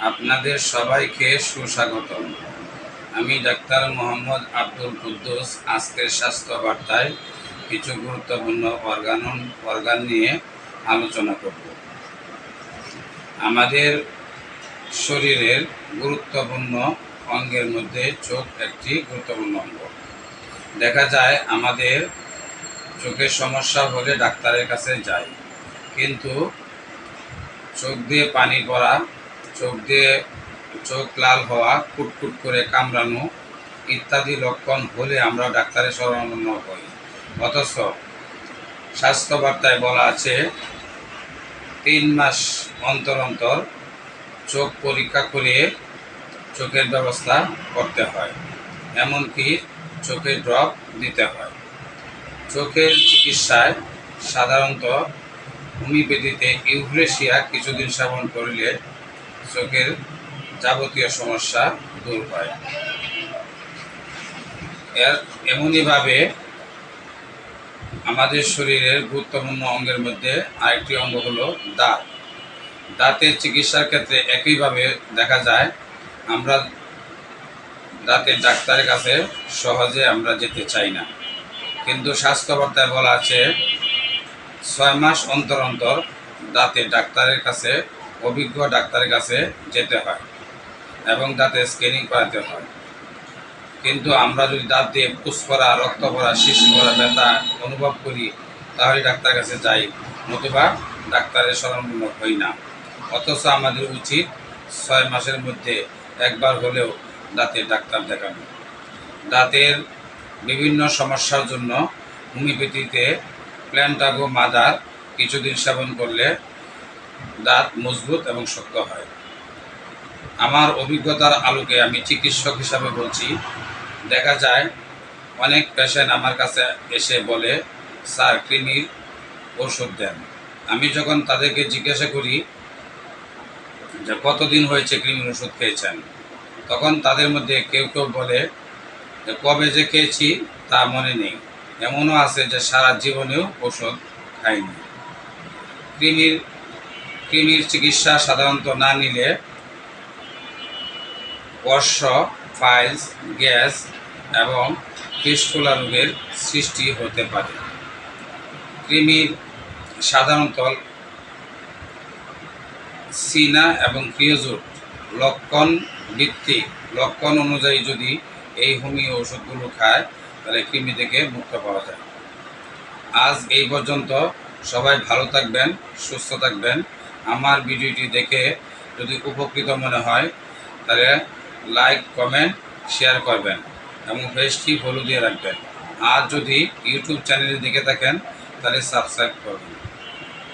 আপনাদের সবাইকে সুস্বাগতম। আমি ডাক্তার মোহাম্মদ আব্দুল কুদ্দুস আজকের স্বাস্থ্য বার্তায় কিছু গুরুত্বপূর্ণ অর্গান নিয়ে আলোচনা করব। আমাদের শরীরের গুরুত্বপূর্ণ অঙ্গের মধ্যে চোখ একটি গুরুত্বপূর্ণ অঙ্গ। দেখা যায় আমাদের চোখের সমস্যা হলে ডাক্তারের কাছে যাই, কিন্তু চোখ দিয়ে পানি পড়া, চোখ লাল হওয়া, কুটকুট করে কামড়ানো ইত্যাদি লক্ষণ হলে আমরা ডাক্তারের শরণাপন্ন হই। অথচ স্বাস্থ্য বার্তায় বলা আছে 3 মাস অন্তর অন্তর চোখ পরীক্ষা করে চোখের ব্যবস্থা করতে হয়, এমনকি চোখে ড্রপ দিতে হয়। চোখের চিকিৎসায় সাধারণত হোমিওপ্যাথিতে ইউগ্রেশিয়া কিছুদিন সেবন করলে চোখের যাবতীয় সমস্যা দূর হয়। এমনইভাবে আমাদের শরীরের গুরুত্বপূর্ণ অঙ্গের মধ্যে আরেকটি অঙ্গ হলো দাঁত। দাঁতের চিকিৎসার ক্ষেত্রে একইভাবে দেখা যায় আমরা দাঁতের ডাক্তারের কাছে সহজে আমরা যেতে চাই না, কিন্তু স্বাস্থ্য বার্তায় বলা আছে 6 মাস অন্তর অন্তর দাঁতের ডাক্তারের কাছে, অভিজ্ঞ ডাক্তারের কাছে যেতে হয় এবং দাঁতের স্ক্যানিং করাতে হয়। কিন্তু আমরা যদি দাঁত দিয়ে পুষ করা, রক্ত পড়া, শিশি করা, ব্যথা অনুভব করি, তাহলে ডাক্তারের কাছে যাই, নতুবা ডাক্তারের শরণাপন্ন হই না। অথচ আমাদের উচিত 6 মাসের মধ্যে একবার হলেও দাঁতের ডাক্তার দেখানো। দাঁতের বিভিন্ন সমস্যার জন্য হোমিওপ্যাথিতে প্ল্যান্টাগো মাদার কিছুদিন সেবন করলে দাঁত মজবুত এবং শক্ত হয়। আমার অভিজ্ঞতার আলোকে আমি চিকিৎসক হিসাবে বলছি, দেখা যায় অনেক পেশেন্ট আমার কাছে এসে বলে, স্যার কৃমির ওষুধ দেন। আমি যখন তাদেরকে জিজ্ঞাসা করি যে কতদিন হয়েছে কৃমির ওষুধ খেয়েছেন, তখন তাদের মধ্যে কেউ কেউ বলে যে কবে যে খেয়েছি তা মনে নেই, এমনও আছে যে সারা জীবনেও ওষুধ খায়নি। কৃমির চিকিৎসা সাধারণত না নিলে অর্শ, পাইলস, গ্যাস এবং ফিস্টুলা রোগের সৃষ্টি হতে পারে। কৃমির সাধারণত সিনা এবং ক্রিওজোট লক্ষণ অনুযায়ী যদি এই হোমিও ওষুধগুলো খায়, তাহলে কৃমি থেকে মুক্ত পাওয়া যায়। আজ এই পর্যন্ত। সবাই ভালো থাকবেন, সুস্থ থাকবেন। আমার ভিডিওটি দেখে যদি উপকৃত মনে হয় তাহলে লাইক, কমেন্ট, শেয়ার করবেন এবং পেজটি ফলো দিয়ে রাখবেন। আর যদি ইউটিউব চ্যানেলে দেখে থাকেন তাহলে সাবস্ক্রাইব করবেন।